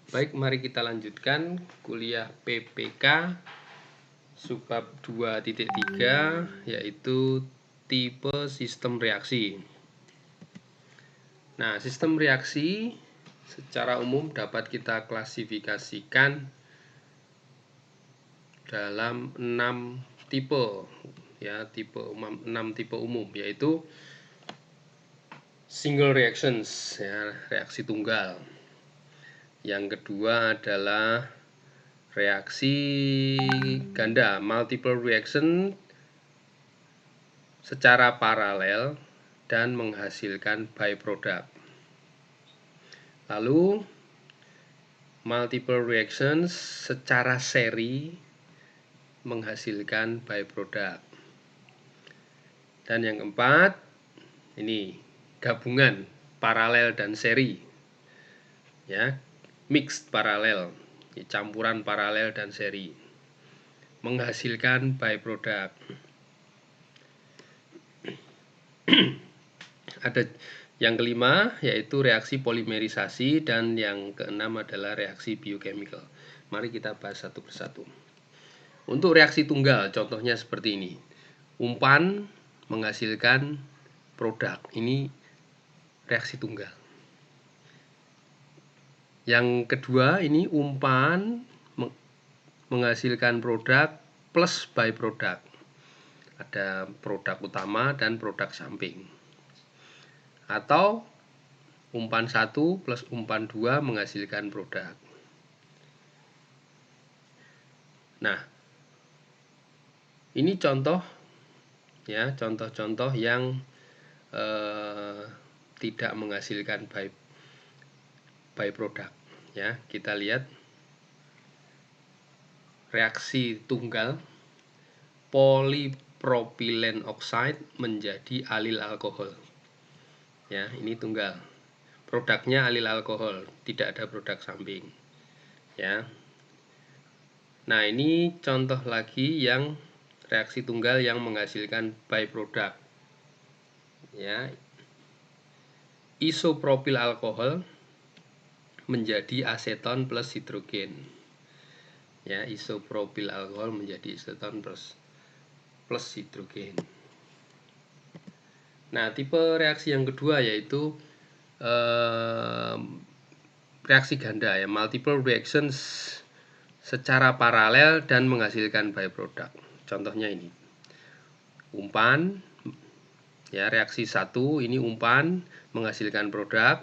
Baik, mari kita lanjutkan kuliah PPK subbab 2.3 yaitu tipe sistem reaksi. Nah, sistem reaksi secara umum dapat kita klasifikasikan dalam 6 tipe ya, 6 tipe umum, yaitu single reactions ya, reaksi tunggal. Yang kedua adalah reaksi ganda, multiple reaction secara paralel dan menghasilkan byproduct. Lalu multiple reactions secara seri menghasilkan byproduct. Dan yang keempat, ini gabungan paralel dan seri. Ya, mixed paralel, campuran paralel dan seri menghasilkan byproduct. Ada yang kelima yaitu reaksi polimerisasi, dan yang keenam adalah reaksi biochemical. Mari kita bahas satu persatu. Untuk reaksi tunggal contohnya seperti ini. Umpan menghasilkan produk. Ini reaksi tunggal. Yang kedua ini umpan menghasilkan produk plus byproduct. Ada produk utama dan produk samping. Atau umpan 1 plus umpan 2 menghasilkan produk. Nah, ini contoh ya, contoh-contoh yang tidak menghasilkan byproduct ya. Kita lihat reaksi tunggal polypropylene oxide menjadi alil alkohol. Ya, ini tunggal. Produknya alil alkohol, tidak ada produk samping. Ya. Nah, ini contoh lagi yang reaksi tunggal yang menghasilkan byproduct. Ya. Isopropil alkohol menjadi aseton plus hidrogen. Ya, isopropil alkohol menjadi aseton plus hidrogen. Nah, tipe reaksi yang kedua yaitu reaksi ganda ya, multiple reactions secara paralel dan menghasilkan byproduct. Contohnya ini. Umpan ya, reaksi 1 ini umpan menghasilkan produk.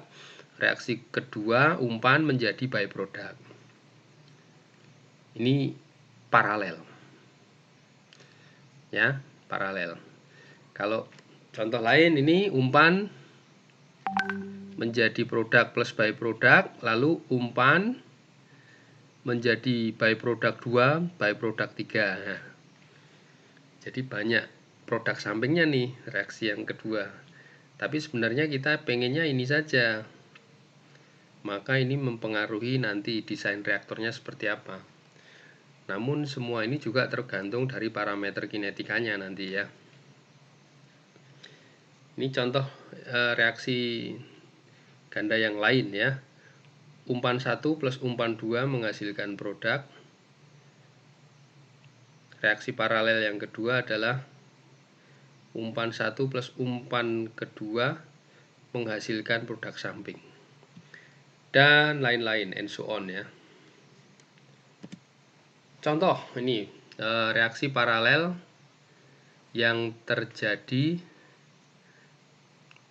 Reaksi kedua umpan menjadi byproduct. Ini paralel. Ya, paralel. Kalau contoh lain ini umpan menjadi produk plus byproduct, lalu umpan menjadi byproduct 2, byproduct 3. Nah, jadi banyak produk sampingnya nih reaksi yang kedua. Tapi sebenarnya kita pengennya ini saja. Maka ini mempengaruhi nanti desain reaktornya seperti apa. Namun semua ini juga tergantung dari parameter kinetikanya nanti ya. Ini contoh reaksi ganda yang lain ya. Umpan 1 plus umpan 2 menghasilkan produk. Reaksi paralel yang kedua adalah umpan 1 plus umpan kedua menghasilkan produk samping. Dan lain-lain, and so on ya. Contoh ini reaksi paralel yang terjadi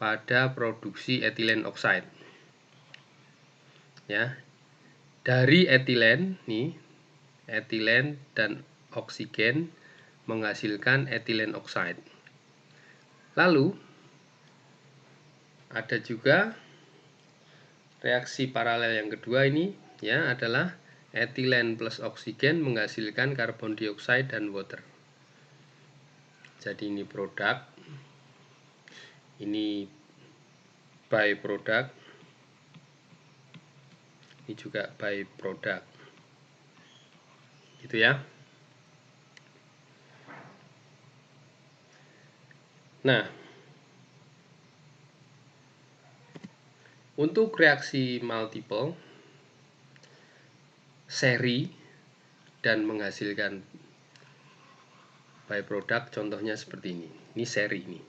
pada produksi etilen oxide. Ya. Dari etilen nih, etilen dan oksigen menghasilkan etilen oxide. Lalu ada juga reaksi paralel yang kedua ini ya, adalah etilen plus oksigen menghasilkan karbon dioksida dan water. Jadi ini produk, ini byproduct, ini juga byproduct. Gitu ya. Nah, untuk reaksi multiple seri dan menghasilkan byproduct, contohnya seperti ini. Ini seri ini.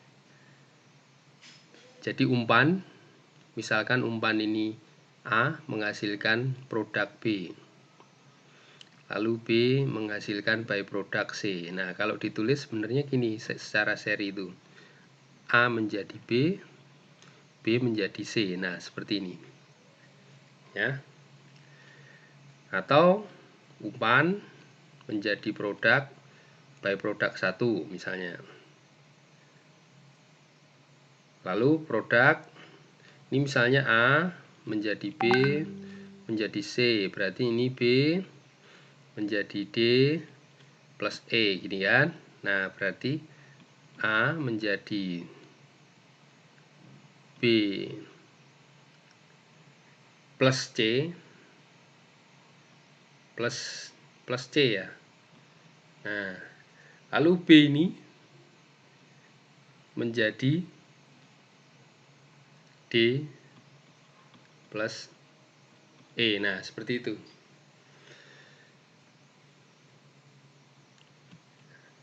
Jadi umpan, misalkan umpan ini A menghasilkan produk B, lalu B menghasilkan byproduct C. Nah, kalau ditulis sebenarnya gini secara seri itu, A menjadi B, B menjadi C. Nah, seperti ini. Ya. Atau umpan menjadi produk byproduct 1 misalnya. Lalu produk ini misalnya A menjadi B menjadi C, berarti ini B menjadi D plus E gini kan. Nah, berarti A menjadi B plus C plus C ya. Nah, lalu B ini menjadi D plus E. Nah, seperti itu.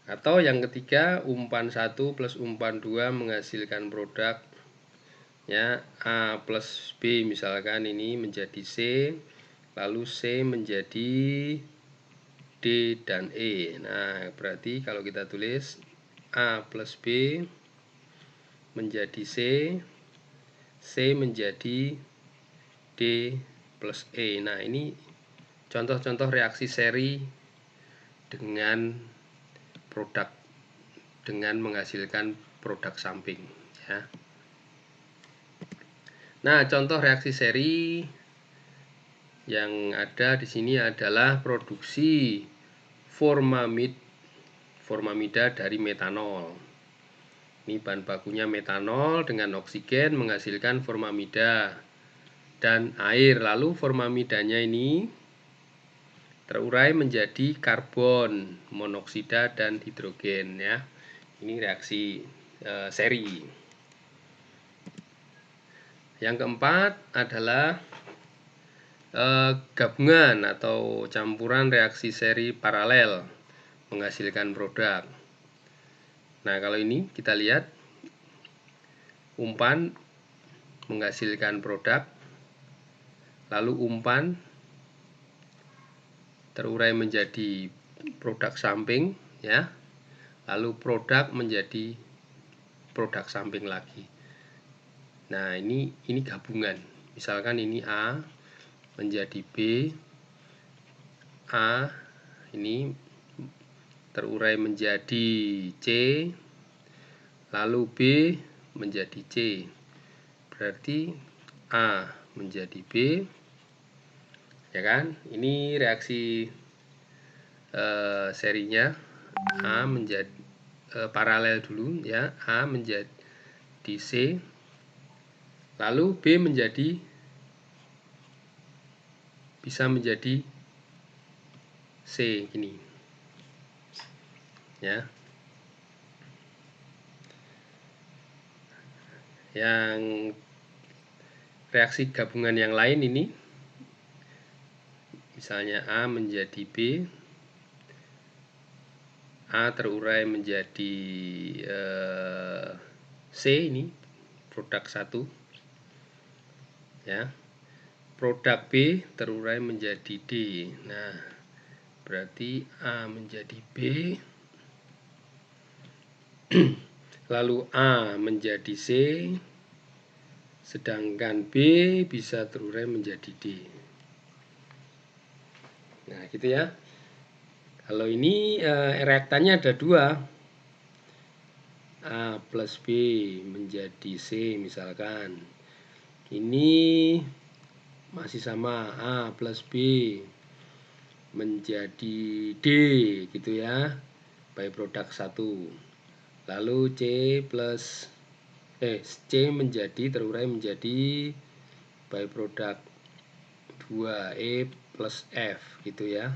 Atau yang ketiga, umpan 1 plus umpan 2 menghasilkan produk ya A plus B, misalkan ini menjadi C, lalu C menjadi D dan E. Nah, berarti kalau kita tulis A plus B menjadi C, C menjadi D plus E. Nah, ini contoh-contoh reaksi seri dengan produk, dengan menghasilkan produk samping ya. Nah, contoh reaksi seri yang ada di sini adalah produksi formamida dari metanol. Ini bahan bakunya metanol dengan oksigen menghasilkan formamida dan air. Lalu formamidanya ini terurai menjadi karbon monoksida dan hidrogen ya. Ini reaksi seri. Yang keempat adalah gabungan atau campuran reaksi seri paralel menghasilkan produk. Nah, kalau ini kita lihat umpan menghasilkan produk, lalu umpan terurai menjadi produk samping ya, lalu produk menjadi produk samping lagi. Nah, ini gabungan. Misalkan ini A menjadi B, A ini terurai menjadi C, lalu B menjadi C, berarti A menjadi B ya kan. Ini reaksi serinya. A menjadi paralel dulu ya, A menjadi C, lalu B menjadi bisa menjadi C gini ya. Yang reaksi gabungan yang lain ini misalnya A menjadi B, A terurai menjadi C, ini produk 1 ya. Produk B terurai menjadi D. Nah, berarti A menjadi B, lalu A menjadi C, sedangkan B bisa terurai menjadi D. Nah, gitu ya. Kalau ini reaktannya ada 2, A plus B menjadi C misalkan. Ini masih sama, A plus B menjadi D gitu ya, byproduct 1. Lalu C menjadi terurai menjadi byproduct 2, E plus F gitu ya.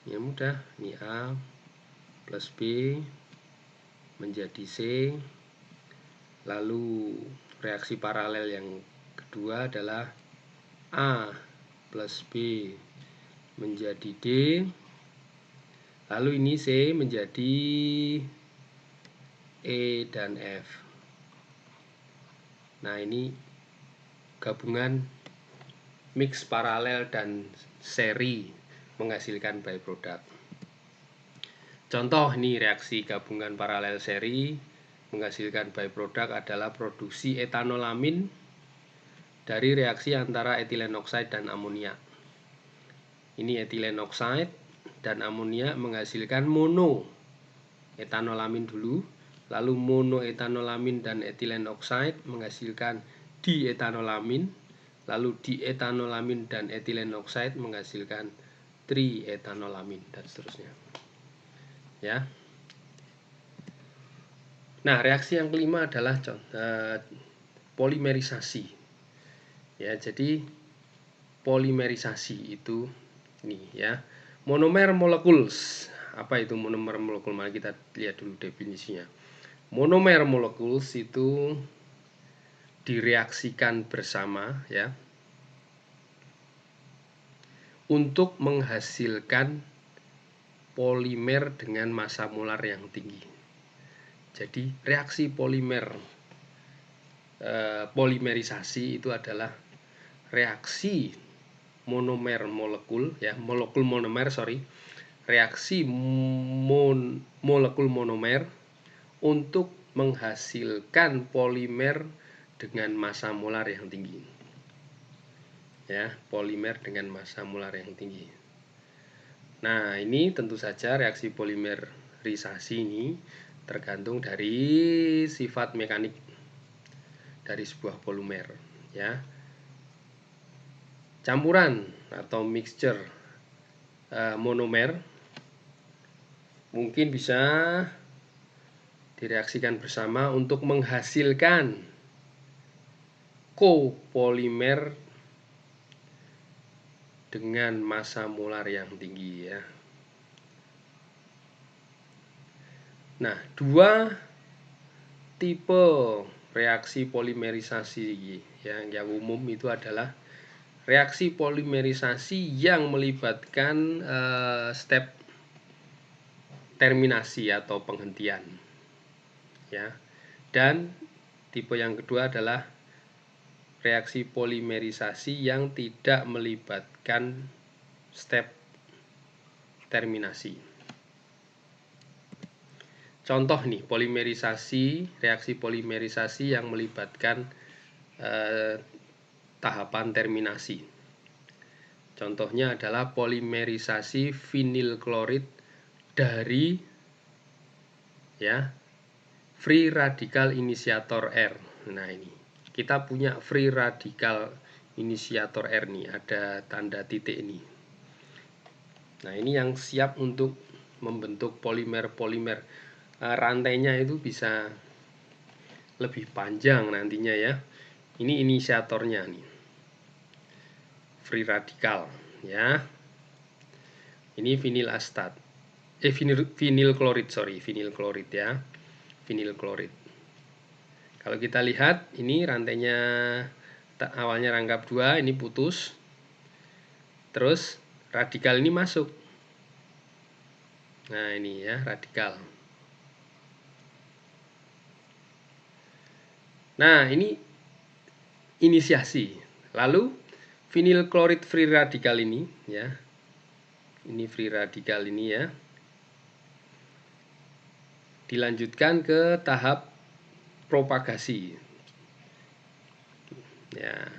Ya mudah, ini A plus B menjadi C. Lalu reaksi paralel yang kedua adalah A plus B menjadi D, lalu ini C menjadi E dan F. Nah, ini gabungan mix paralel dan seri menghasilkan byproduct. Contoh ini reaksi gabungan paralel seri menghasilkan byproduct adalah produksi etanolamin dari reaksi antara etilen oksida dan amonia. Ini etilen oksida dan amonia menghasilkan mono etanolamin dulu, lalu monoetanolamin dan etilen oksida menghasilkan dienolamin, lalu dienolamin dan etilen oksida menghasilkan trienolamin, dan seterusnya. Ya. Nah, reaksi yang kelima adalah polimerisasi. Ya, jadi polimerisasi itu nih ya. Monomer molecules. Apa itu monomer molekul? Mari kita lihat dulu definisinya. Monomer molecules itu direaksikan bersama ya untuk menghasilkan polimer dengan massa molar yang tinggi. Jadi reaksi polimerisasi itu adalah reaksi monomer molekul ya, molekul monomer reaksi molekul monomer untuk menghasilkan polimer dengan massa molar yang tinggi. Ya, polimer dengan massa molar yang tinggi. Nah, ini tentu saja reaksi polimerisasi ini tergantung dari sifat mekanik dari sebuah polimer, ya. Campuran atau mixture monomer mungkin bisa direaksikan bersama untuk menghasilkan copolimer dengan massa molar yang tinggi ya. Nah, dua tipe reaksi polimerisasi yang umum itu adalah reaksi polimerisasi yang melibatkan step terminasi atau penghentian ya. Dan tipe yang kedua adalah reaksi polimerisasi yang tidak melibatkan step terminasi. Contoh nih, reaksi polimerisasi yang melibatkan tahapan terminasi. Contohnya adalah polimerisasi vinil klorid dari ya free radical inisiator R. Nah, ini kita punya free radical inisiator R nih, ada tanda titik ini. Nah, ini yang siap untuk membentuk polimer-polimer. Rantainya itu bisa lebih panjang nantinya ya. Ini inisiatornya nih, free radical ya. Ini vinil asetat, vinil klorid ya, vinil klorid. Kalau kita lihat ini rantainya awalnya rangkap 2, ini putus, terus radikal ini masuk. Nah, ini ya radikal. Nah, ini inisiasi. Lalu vinil klorid free radikal ini ya. Ini free radikal ini ya. Dilanjutkan ke tahap propagasi. Ya.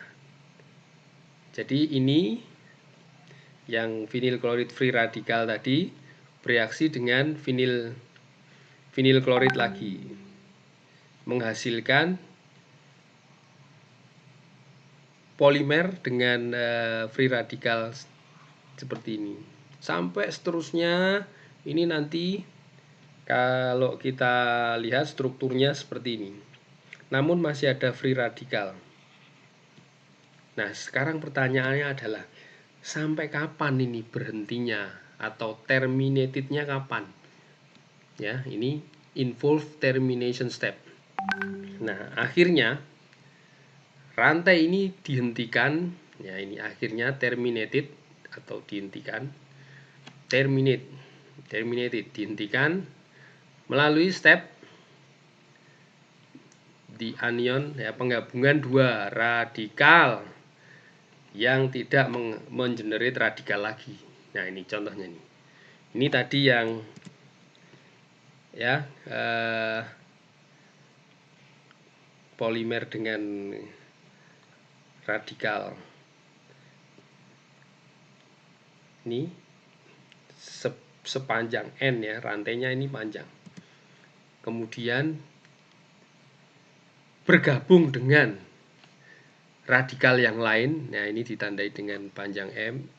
Jadi ini yang vinil klorid free radikal tadi bereaksi dengan vinil klorid lagi, menghasilkan polimer dengan free radikal seperti ini. Sampai seterusnya, ini nanti kalau kita lihat strukturnya seperti ini. Namun masih ada free radikal. Nah, sekarang pertanyaannya adalah sampai kapan ini berhentinya atau terminatednya kapan? Ya, ini involve termination step. Nah, akhirnya rantai ini dihentikan, ya ini akhirnya terminated atau dihentikan, terminated dihentikan melalui step di anion ya, penggabungan dua radikal yang tidak mengenerate radikal lagi. Nah, ini contohnya nih. Ini tadi yang ya polimer dengan radikal. Ini sepanjang N ya, rantainya ini panjang. Kemudian bergabung dengan radikal yang lain. Nah, ini ditandai dengan panjang M,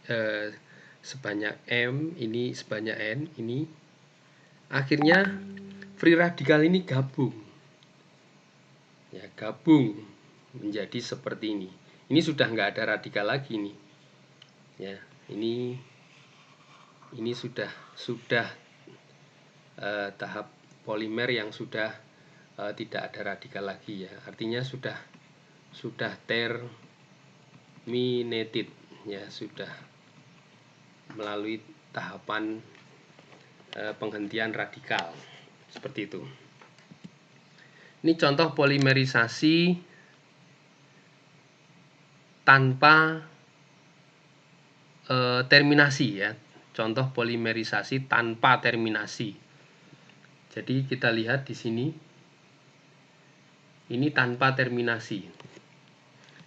sebanyak M, ini sebanyak N, ini. Akhirnya free radikal ini gabung. Ya, gabung menjadi seperti ini. Ini sudah nggak ada radikal lagi nih. Ya, ini sudah tahap polimer yang sudah tidak ada radikal lagi ya. Artinya sudah terminated ya, sudah melalui tahapan penghentian radikal seperti itu. Ini contoh polimerisasi tanpa terminasi ya. Contoh polimerisasi tanpa terminasi. Jadi kita lihat di sini, ini tanpa terminasi.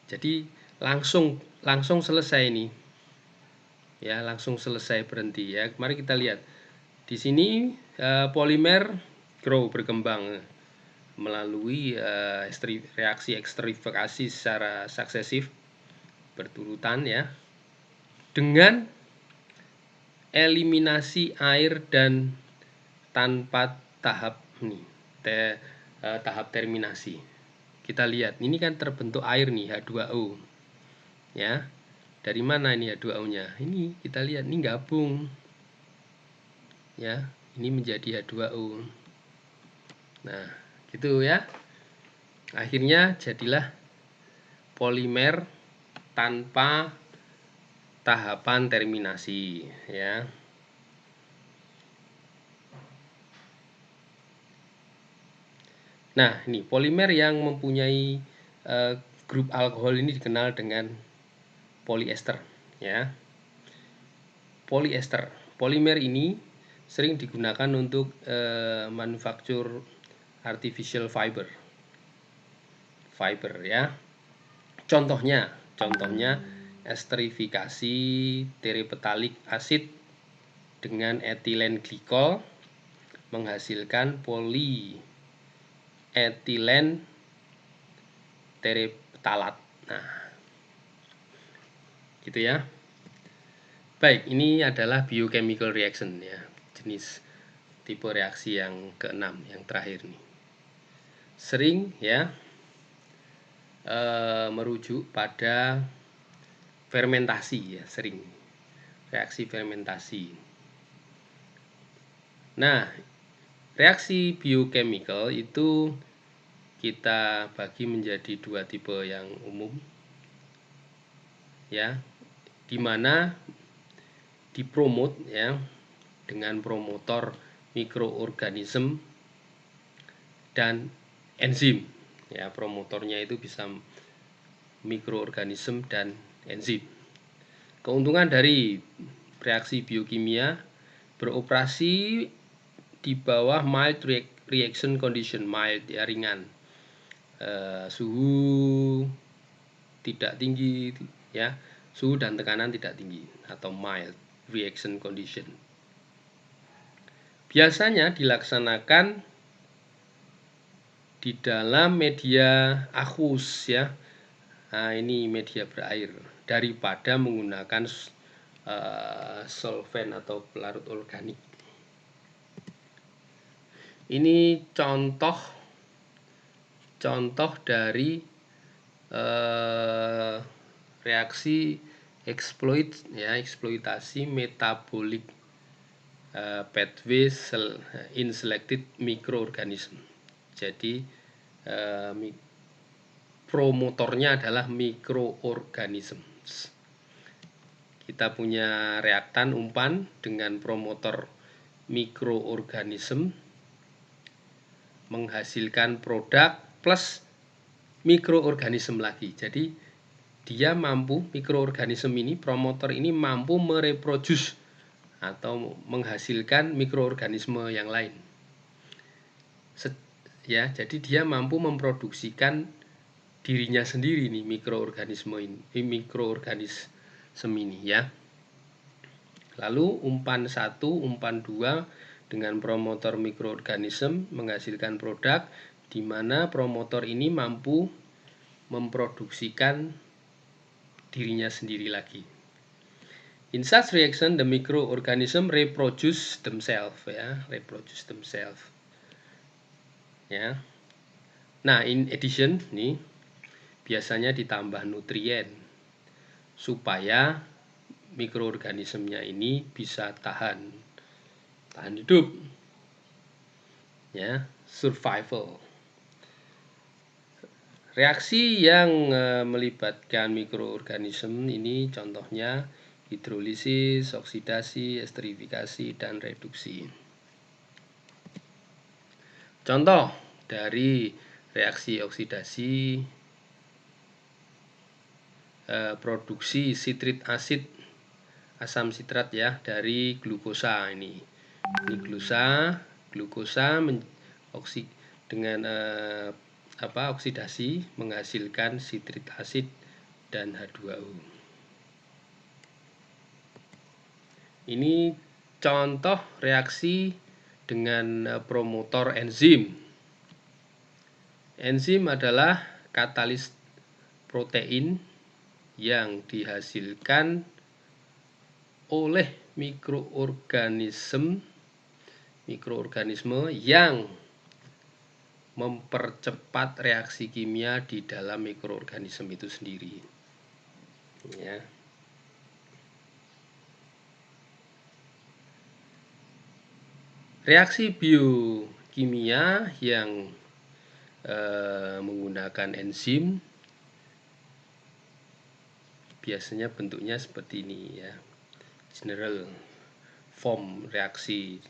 Jadi langsung selesai ini. Ya, langsung selesai, berhenti ya. Mari kita lihat. Di sini polimer grow, berkembang melalui reaksi ekstrifikasi secara suksesif berturutan ya, dengan eliminasi air dan tanpa tahap ini tahap terminasi. Kita lihat ini kan terbentuk air nih, H2O ya. Dari mana ini H2O-nya? Ini kita lihat, ini gabung ya, ini menjadi H2O. Nah, gitu ya. Akhirnya jadilah polimer tanpa tahapan terminasi ya. Nah, ini polimer yang mempunyai grup alkohol ini dikenal dengan polyester ya. Polyester, polimer ini sering digunakan untuk manufacture artificial fiber ya. Contohnya esterifikasi terephtalic acid dengan etilen glikol menghasilkan polyetilen tereptalat. Nah, gitu ya. Baik, ini adalah biochemical reaction ya, jenis tipe reaksi yang keenam, yang terakhir nih. Sering ya merujuk pada fermentasi ya, sering reaksi fermentasi. Nah, reaksi biochemical itu kita bagi menjadi dua tipe yang umum ya, dimana dipromot ya dengan promotor mikroorganisme dan enzim ya. Promotornya itu bisa mikroorganisme dan enzim. Keuntungan dari reaksi biokimia: beroperasi di bawah mild reaction condition, mild ya, ringan, suhu tidak tinggi ya, suhu dan tekanan tidak tinggi, atau mild reaction condition. Biasanya dilaksanakan di dalam media aqueous ya. Nah, ini media berair, daripada menggunakan solvent atau pelarut organik. Ini contoh dari reaksi eksploitasi metabolic pathway in selected microorganism. Jadi promotornya adalah mikroorganisme kita punya reaktan umpan dengan promotor mikroorganisme menghasilkan produk plus mikroorganisme lagi. Jadi dia mampu, mikroorganisme ini, promotor ini mampu mereproduce atau menghasilkan mikroorganisme yang lain. Ya, jadi dia mampu memproduksikan dirinya sendiri nih mikroorganisme ini ya. Lalu umpan 1, umpan 2 dengan promotor mikroorganisme menghasilkan produk di mana promotor ini mampu memproduksikan dirinya sendiri lagi. In such reaction, the microorganism reproduce themselves, ya, reproduce themselves. Ya. Nah, in addition, nih biasanya ditambah nutrien supaya mikroorganismenya ini bisa tahan hidup, ya, survival. Reaksi yang melibatkan mikroorganisme ini contohnya hidrolisis, oksidasi, esterifikasi, dan reduksi. Contoh dari reaksi oksidasi, produksi sitrit asid, asam sitrat ya, dari glukosa ini. Ini glukosa dengan oksidasi menghasilkan sitrit asid dan H2O. Ini contoh reaksi dengan promotor enzim. Enzim adalah katalis protein yang dihasilkan oleh mikroorganisme yang mempercepat reaksi kimia di dalam mikroorganisme itu sendiri. Ya. Reaksi biokimia yang menggunakan enzim biasanya bentuknya seperti ini ya. General form reaksi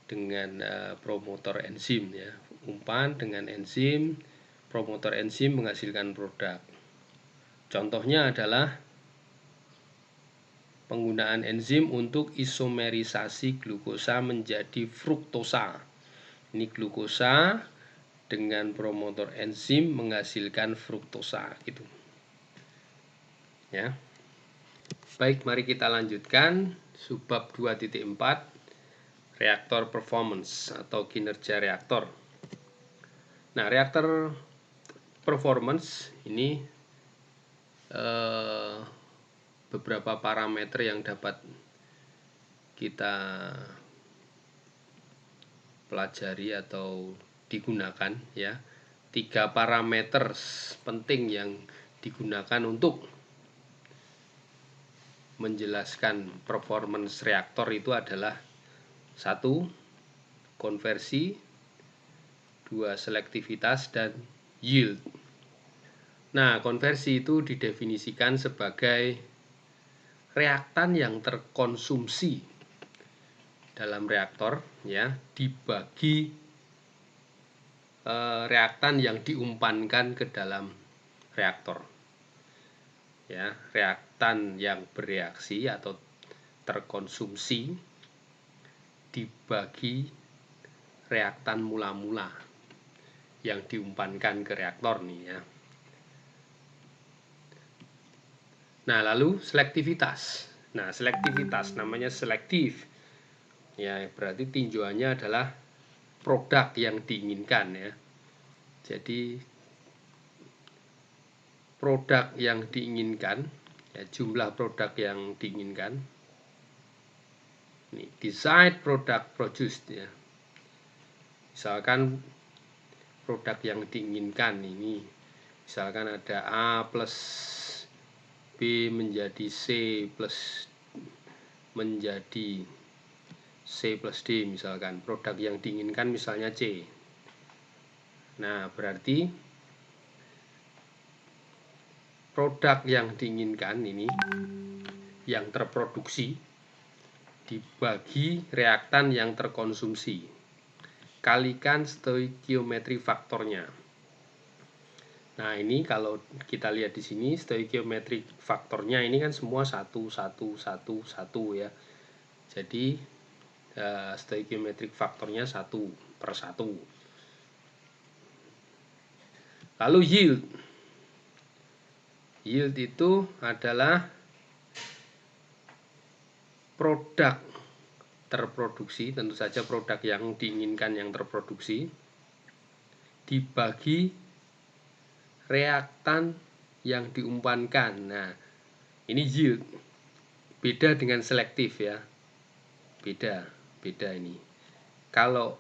dengan promotor enzim ya. Umpan dengan enzim, promotor enzim menghasilkan produk. Contohnya adalah penggunaan enzim untuk isomerisasi glukosa menjadi fruktosa. Ini glukosa dengan promotor enzim menghasilkan fruktosa gitu. Ya. Baik, mari kita lanjutkan subbab 2.4 reaktor performance atau kinerja reaktor. Nah, reaktor performance ini beberapa parameter yang dapat kita pelajari atau digunakan ya. 3 parameter penting yang digunakan untuk menjelaskan performance reaktor itu adalah 1. Konversi, 2. Selektivitas, dan yield. Nah, konversi itu didefinisikan sebagai reaktan yang terkonsumsi dalam reaktor ya dibagi reaktan yang diumpankan ke dalam reaktor. Ya, reaktan yang bereaksi atau terkonsumsi dibagi reaktan mula-mula yang diumpankan ke reaktor nih ya. Nah, lalu selektivitas. Nah, selektivitas namanya selektif. Ya, berarti tinjauannya adalah produk yang diinginkan ya. Jadi produk yang diinginkan ya, jumlah produk yang diinginkan. Ini desired product produced ya. Misalkan produk yang diinginkan ini misalkan ada A plus B menjadi C plus menjadi C plus D misalkan. Produk yang diinginkan misalnya C. Nah, berarti produk yang diinginkan ini yang terproduksi dibagi reaktan yang terkonsumsi, kalikan stoikiometri faktornya. Nah, ini kalau kita lihat di sini stoikiometri faktornya ini kan semua 1 1 1 1 ya. Jadi stoikiometrik faktornya 1/1. Lalu yield. Yield itu adalah produk terproduksi, tentu saja produk yang diinginkan yang terproduksi, dibagi reaktan yang diumpankan. Nah, ini yield. Beda dengan selektif ya. Beda ini. Kalau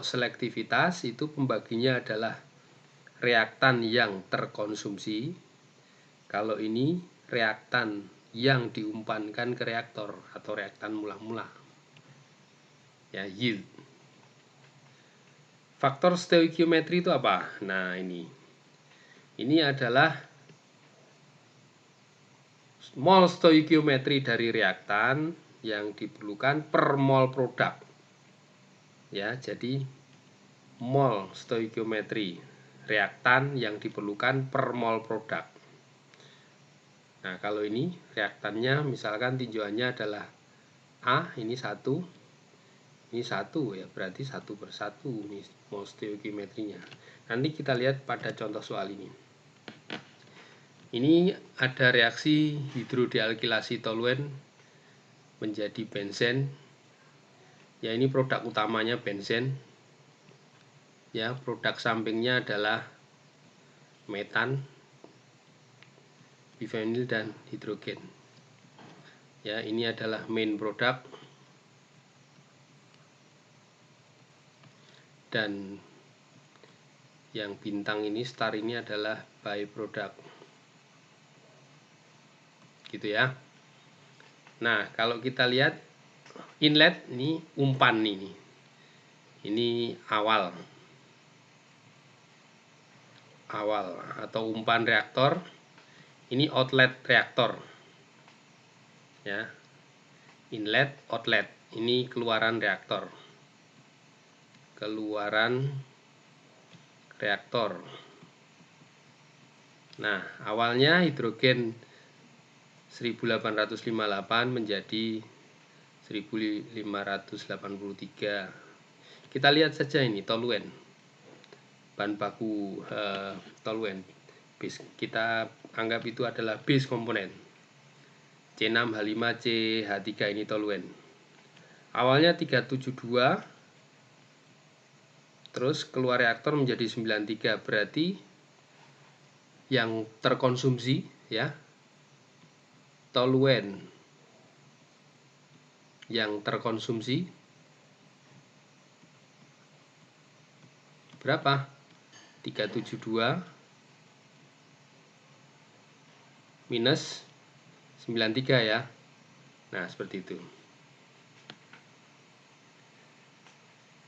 selektivitas itu pembaginya adalah reaktan yang terkonsumsi. Kalau ini reaktan yang diumpankan ke reaktor atau reaktan mula-mula. Ya, yield. Faktor stoikiometri itu apa? Nah, ini adalah mol stoikiometri dari reaktan yang diperlukan per mol produk. Ya, jadi mol stoikiometri reaktan yang diperlukan per mol produk. Nah, kalau ini reaktannya misalkan tinjauannya adalah A, ini 1, ini 1 ya, berarti 1/1 ini mol stoikiometrinya. Nanti kita lihat pada contoh soal ini. Ini ada reaksi hidrodealkilasi toluen menjadi benzen. Ya, ini produk utamanya benzen. Ya, produk sampingnya adalah metan, bifenil dan hidrogen. Ya, ini adalah main product dan yang bintang ini star ini adalah byproduct. Gitu ya. Nah, kalau kita lihat inlet ini umpan ini. Ini awal atau umpan reaktor. Ini outlet reaktor. Ya. Inlet, outlet. Ini keluaran reaktor. Nah, awalnya hidrogen 1858 menjadi 1583. Kita lihat saja ini toluen. Bahan baku toluen. Kita anggap itu adalah base komponen. C6H5CH3 ini toluen. Awalnya 372, terus keluar reaktor menjadi 93, berarti yang terkonsumsi ya, toluen yang terkonsumsi berapa? 372 minus 93 ya. Nah, seperti itu.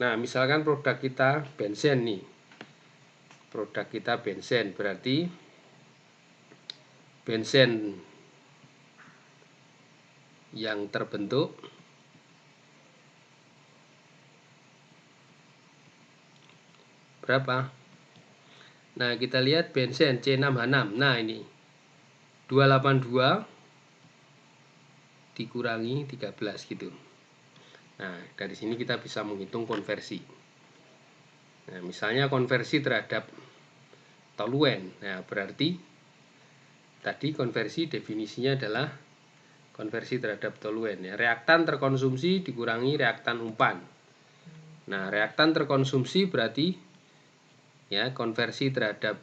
Nah, misalkan produk kita benzen nih. Produk kita benzen, berarti benzen yang terbentuk berapa? Nah, kita lihat benzen C6H6. Nah, ini 282 dikurangi 13 gitu. Nah, dari sini kita bisa menghitung konversi. Nah, misalnya konversi terhadap toluen. Nah, berarti tadi konversi definisinya adalah konversi terhadap toluen ya. Reaktan terkonsumsi dikurangi reaktan umpan. Nah, reaktan terkonsumsi berarti ya konversi terhadap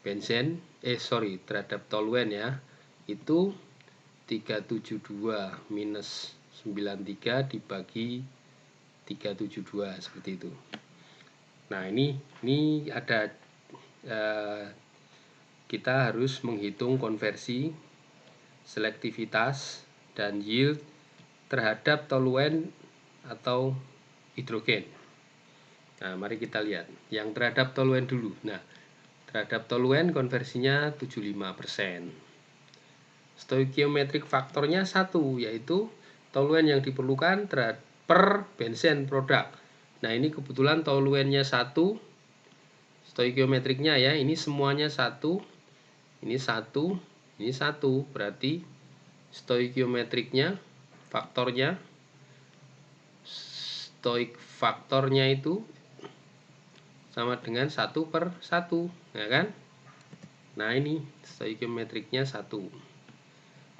terhadap toluen ya. Itu 372 minus 93 dibagi 372 seperti itu. Nah, ini ada kita harus menghitung konversi, selektivitas dan yield terhadap toluen atau hidrogen. Nah, mari kita lihat yang terhadap toluen dulu. Nah, terhadap toluen konversinya 75%. stoichiometric faktornya 1, yaitu toluen yang diperlukan per benzen produk. Nah, ini kebetulan toluennya 1, stoichiometriknya ya, ini semuanya 1, ini 1, ini 1, berarti stoichiometriknya faktornya stoik faktornya itu sama dengan 1/1, ya kan? Nah, ini stoichiometriknya 1.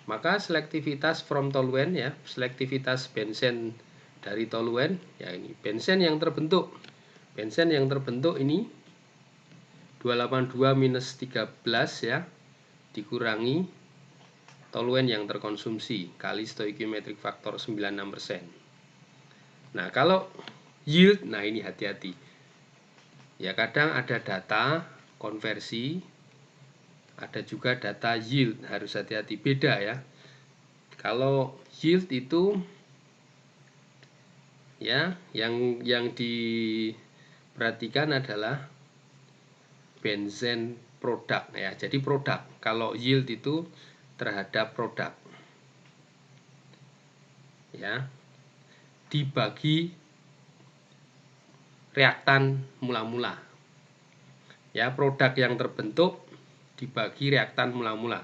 Maka selektivitas from toluen ya, selektivitas benzen dari toluen ya, ini benzen yang terbentuk. Benzen yang terbentuk ini 282 minus 13 ya, dikurangi toluen yang terkonsumsi kali stoichiometric faktor 96%. Nah, kalau yield, nah ini hati-hati. Ya, kadang ada data konversi, ada juga data yield, harus hati-hati, beda ya. Kalau yield itu ya, yang diperhatikan adalah benzen produk ya. Jadi produk. Kalau yield itu terhadap produk. Ya. Dibagi reaktan mula-mula. Ya, produk yang terbentuk dibagi reaktan mula-mula.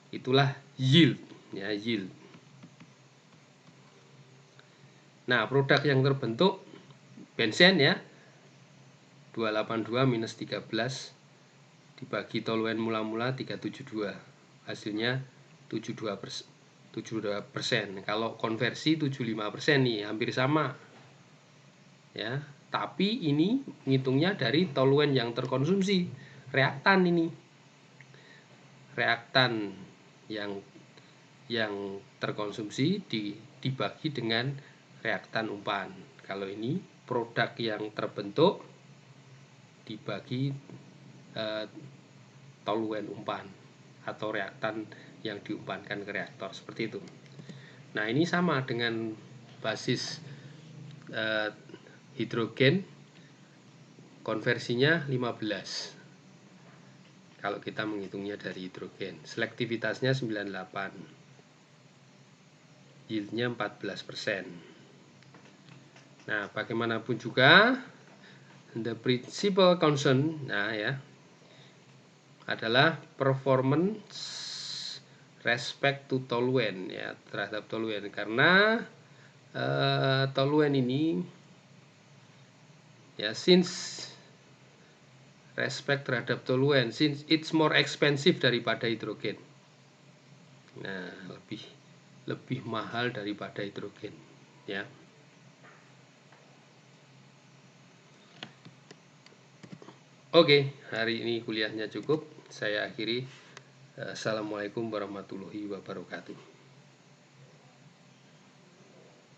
Itulah yield, ya, yield. Nah, produk yang terbentuk benzen ya, 282 minus 13 dibagi toluen mula-mula 372, hasilnya 72%. Kalau konversi 75% nih, hampir sama ya. Tapi ini ngitungnya dari toluen yang terkonsumsi, reaktan ini, reaktan yang terkonsumsi dibagi dengan reaktan umpan. Kalau ini produk yang terbentuk dibagi toluen umpan atau reaktan yang diumpankan ke reaktor, seperti itu. Nah, ini sama dengan basis hidrogen, konversinya 15 kalau kita menghitungnya dari hidrogen. Selektivitasnya 98, yieldnya 14%. Nah, bagaimanapun juga the principal concern ya adalah performance respect to toluen ya, terhadap toluen, karena toluen ini ya, since respect terhadap toluen, since it's more expensive daripada hidrogen. Nah, lebih mahal daripada hidrogen ya. Oke, hari ini kuliahnya cukup. Saya akhiri. Assalamualaikum warahmatullahi wabarakatuh.